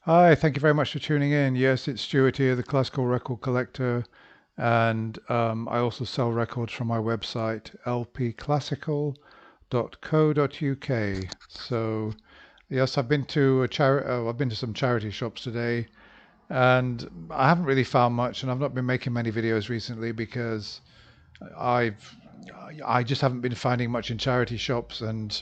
Hi, thank you very much for tuning in. Yes, it's Stuart here, the classical record collector, and I also sell records from my website, lpclassical.co.uk. So, yes, I've been to some charity shops today, and I haven't really found much, and I've not been making many videos recently because I've I just haven't been finding much in charity shops, and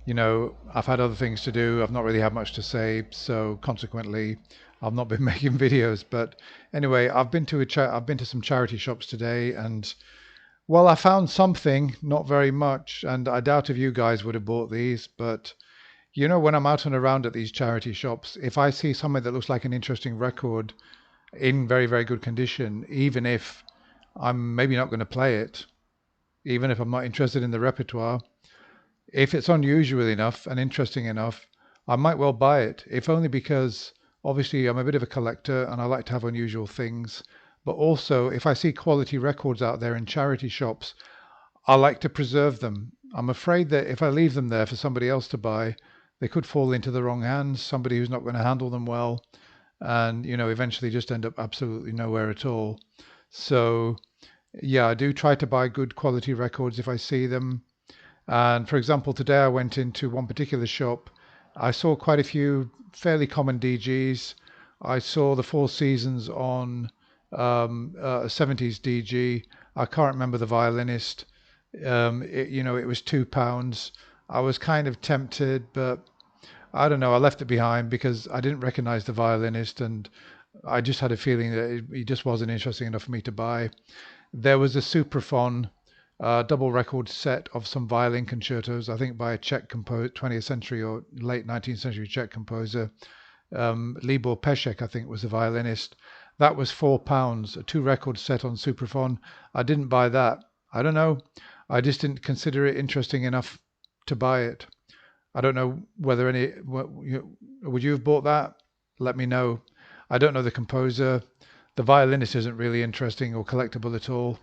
I've had other things to do. I've not really had much to say, so consequently, I've not been making videos. But anyway, I've been to some charity shops today, and well, I found something, not very much, and I doubt if you guys would have bought these. But when I'm out and around at these charity shops, if I see something that looks like an interesting record in very, very good condition, even if I'm maybe not going to play it, even if I'm not interested in the repertoire, if it's unusual enough and interesting enough, I might well buy it, if only because obviously I'm a bit of a collector and I like to have unusual things. But also, if I see quality records out there in charity shops, I like to preserve them. I'm afraid that if I leave them there for somebody else to buy, they could fall into the wrong hands, somebody who's not going to handle them well, and eventually just end up absolutely nowhere at all. So, yeah, I do try to buy good quality records if I see them. And for example, today I went into one particular shop. I saw quite a few fairly common DGs. I saw the Four Seasons on a 70s DG. I can't remember the violinist. It was £2. I was kind of tempted, but I don't know. I left it behind because I didn't recognize the violinist, and I just had a feeling that he just wasn't interesting enough for me to buy. There was a Supraphon double record set of some violin concertos, I think by a Czech 20th century or late 19th century Czech composer. Libor Pešek, I think, was the violinist. That was £4, a two record set on Supraphon. I didn't buy that. I don't know. I just didn't consider it interesting enough to buy it. I don't know whether would you have bought that? Let me know. I don't know the composer. The violinist isn't really interesting or collectible at all.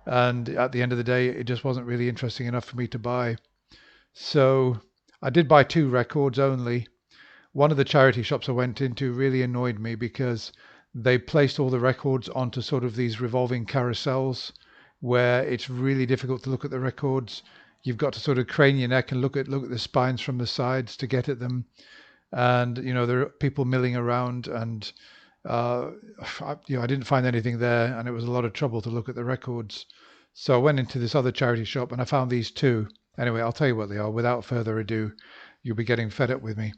And at the end of the day, it just wasn't really interesting enough for me to buy. So I did buy two records only. One of the charity shops I went into really annoyed me because they placed all the records onto sort of these revolving carousels where it's really difficult to look at the records. You've got to sort of crane your neck and look at the spines from the sides to get at them. And there are people milling around, and uh, I didn't find anything there, and it was a lot of trouble to look at the records. So I went into this other charity shop and I found these two. Anyway, I'll tell you what they are. Without further ado, you'll be getting fed up with me.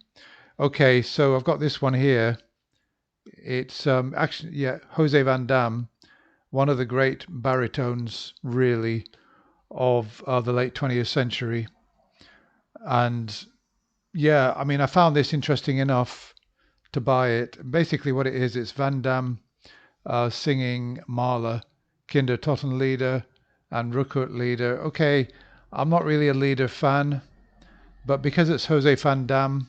Okay, so I've got this one here. It's actually, yeah, Jose Van Dam, one of the great baritones, really, of the late 20th century. And yeah, I mean, I found this interesting enough to buy it. Basically, what it is, it's Van Dam singing Mahler, Kinder Totenlieder, and Rückertlieder. Okay, I'm not really a Lieder fan, but because it's Jose Van Dam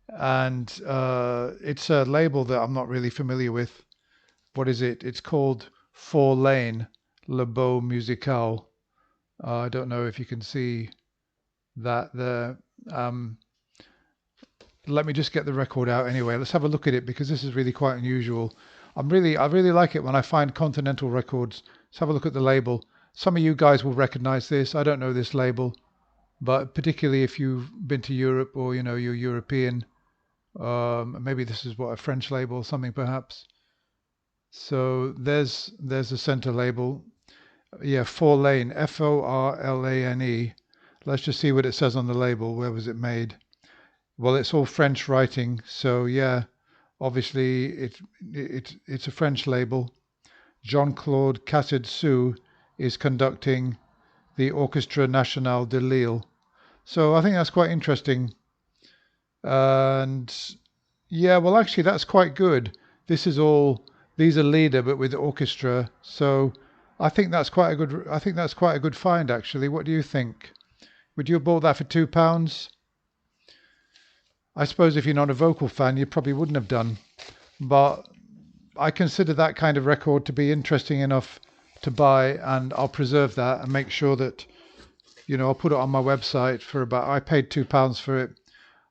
and it's a label that I'm not really familiar with. What is it? It's called Four Lane Le Beau Musical. I don't know if you can see that there. Um, Let me just get the record out anyway. Let's have a look at it because this is really quite unusual. I really like it when I find continental records. Let's have a look at the label. Some of you guys will recognize this. I don't know this label, but particularly if you've been to Europe or you're European, maybe this is what a French label or something perhaps. So there's the center label. Yeah, Four Lane, Forlane. Let's just see what it says on the label. Where was it made? Well, it's all French writing, so yeah, obviously it's a French label. Jean-Claude Cassard-Sou is conducting the Orchestre Nationale de Lille. So I think that's quite interesting. And yeah, well, actually, that's quite good. These are Lieder, but with orchestra. So I think that's quite a good find, actually. What do you think? Would you have bought that for £2? I suppose if you're not a vocal fan, you probably wouldn't have done. But I consider that kind of record to be interesting enough to buy, and I'll preserve that and make sure that, I'll put it on my website for I paid £2 for it.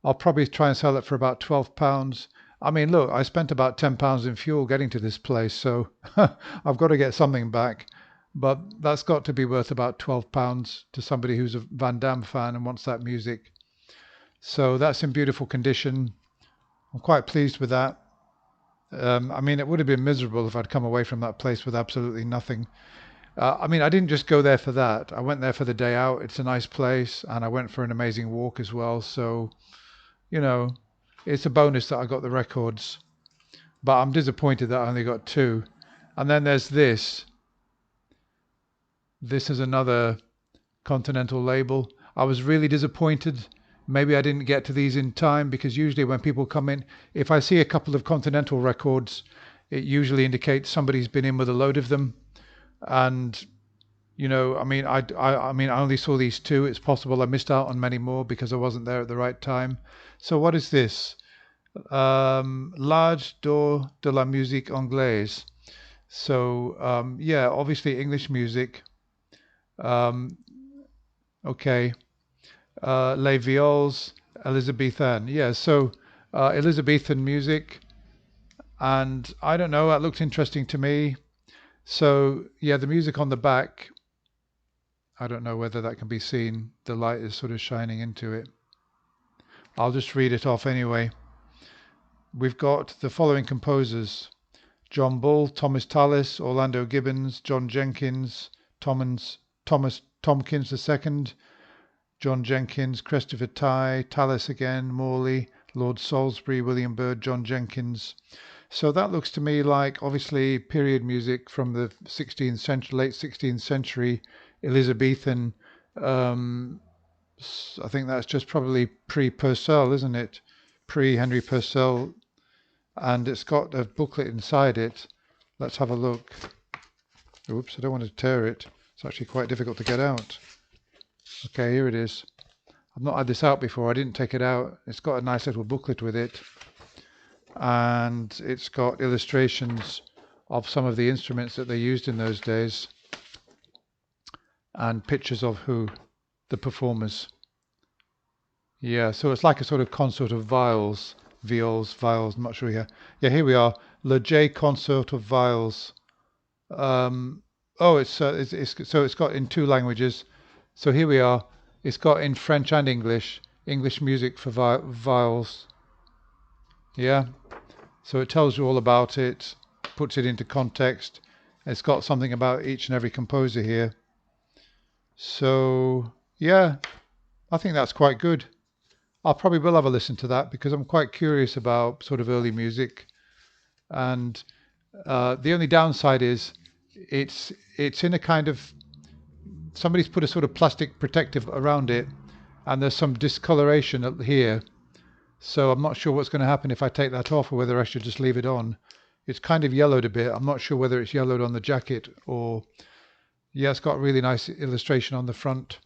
I'll probably try and sell it for about £12. I mean, look, I spent about £10 in fuel getting to this place, so I've got to get something back. But that's got to be worth about £12 to somebody who's a Van Damme fan and wants that music. So that's in beautiful condition. I'm quite pleased with that. I mean, it would have been miserable if I'd come away from that place with absolutely nothing. I mean, I didn't just go there for that. I went there for the day out. It's a nice place, and I went for an amazing walk as well. So, you know, it's a bonus that I got the records. But I'm disappointed that I only got two. And then there's this. This is another Continental label. I was really disappointed. Maybe I didn't get to these in time because usually when people come in, if I see a couple of Continental records, it usually indicates somebody's been in with a load of them. And I mean, I only saw these two. It's possible I missed out on many more because I wasn't there at the right time. So what is this? L'Age d'Or de la Musique Anglaise. So yeah, obviously English music. Okay. Les Viols Elizabethan. Yeah, so Elizabethan music. And I don't know, that looked interesting to me. So yeah, the music on the back, I don't know whether that can be seen. The light is sort of shining into it. I'll just read it off anyway. We've got the following composers: John Bull, Thomas Tallis, Orlando Gibbons, John Jenkins, Thomas Tompkins II, John Jenkins, Christopher Tye, Tallis again, Morley, Lord Salisbury, William Byrd, John Jenkins. So that looks to me like obviously period music from the 16th century, late 16th century, Elizabethan. I think that's just probably pre-Purcell, isn't it? Pre-Henry Purcell. And it's got a booklet inside it. Let's have a look. Oops, I don't want to tear it. It's actually quite difficult to get out. Okay, here it is. I've not had this out before. I didn't take it out. It's got a nice little booklet with it. And it's got illustrations of some of the instruments that they used in those days. And pictures of the performers. Yeah, so it's like a sort of consort of viols, I'm not sure here. Yeah, here we are. Le J Consort of Viols. It's got in two languages. So here we are. It's got in French and English music for viols. Yeah. So it tells you all about it, puts it into context. It's got something about each and every composer here. So yeah, I think that's quite good. I probably will have a listen to that because I'm quite curious about sort of early music. And the only downside is it's in a kind of, somebody's put a sort of plastic protective around it, and there's some discoloration here. So I'm not sure what's going to happen if I take that off or whether I should just leave it on. It's kind of yellowed a bit. I'm not sure whether it's yellowed on the jacket or... Yeah, it's got a really nice illustration on the front.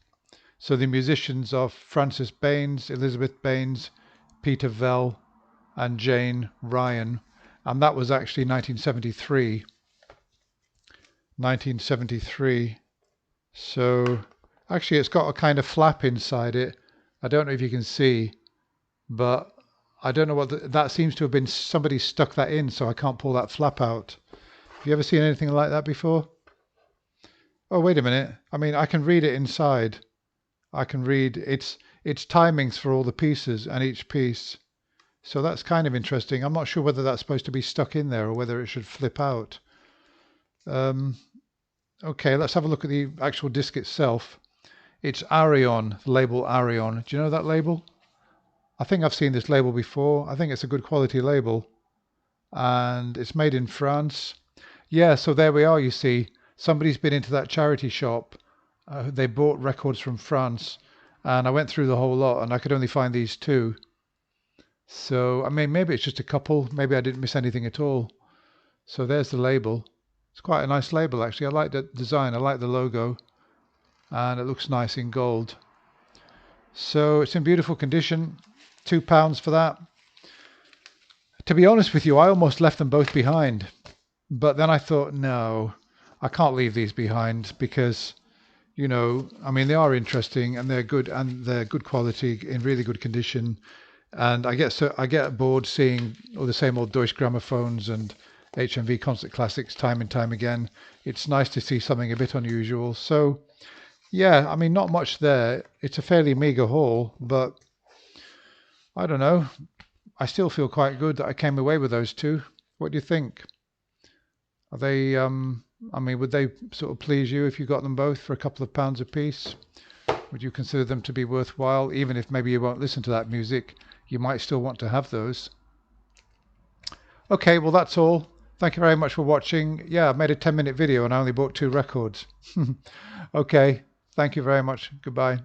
So the musicians are Francis Baines, Elizabeth Baines, Peter Vell, and Jane Ryan. And that was actually 1973. 1973. So actually it's got a kind of flap inside it. I don't know if you can see, but I don't know what that seems to have been, somebody stuck that in, so I can't pull that flap out. Have you ever seen anything like that before? Oh, wait a minute. I mean, I can read it inside. I can read its timings for all the pieces and each piece. So that's kind of interesting. I'm not sure whether that's supposed to be stuck in there or whether it should flip out. Okay, let's have a look at the actual disc itself. It's Arion, the label Arion. Do you know that label? I think I've seen this label before. I think it's a good quality label. And it's made in France. Yeah, so there we are, you see. Somebody's been into that charity shop. They bought records from France. And I went through the whole lot and I could only find these two. So, I mean, maybe it's just a couple. Maybe I didn't miss anything at all. So there's the label. It's quite a nice label, actually. I like the design. I like the logo. And it looks nice in gold. So it's in beautiful condition. £2 for that. To be honest with you, I almost left them both behind. But then I thought, no, I can't leave these behind because, you know, I mean, they are interesting and they're good quality, in really good condition. And I get bored seeing all the same old Deutsche Gramophones and HMV concert classics time and time again. It's nice to see something a bit unusual. So yeah, I mean, not much there. It's a fairly meager haul, but I don't know. I still feel quite good that I came away with those two. What do you think? Are they, I mean, would they sort of please you if you got them both for a couple of pounds a piece? Would you consider them to be worthwhile? Even if maybe you won't listen to that music, you might still want to have those. Okay, well, that's all. Thank you very much for watching. Yeah, I made a 10-minute video and I only bought 2 records. Okay, thank you very much. Goodbye.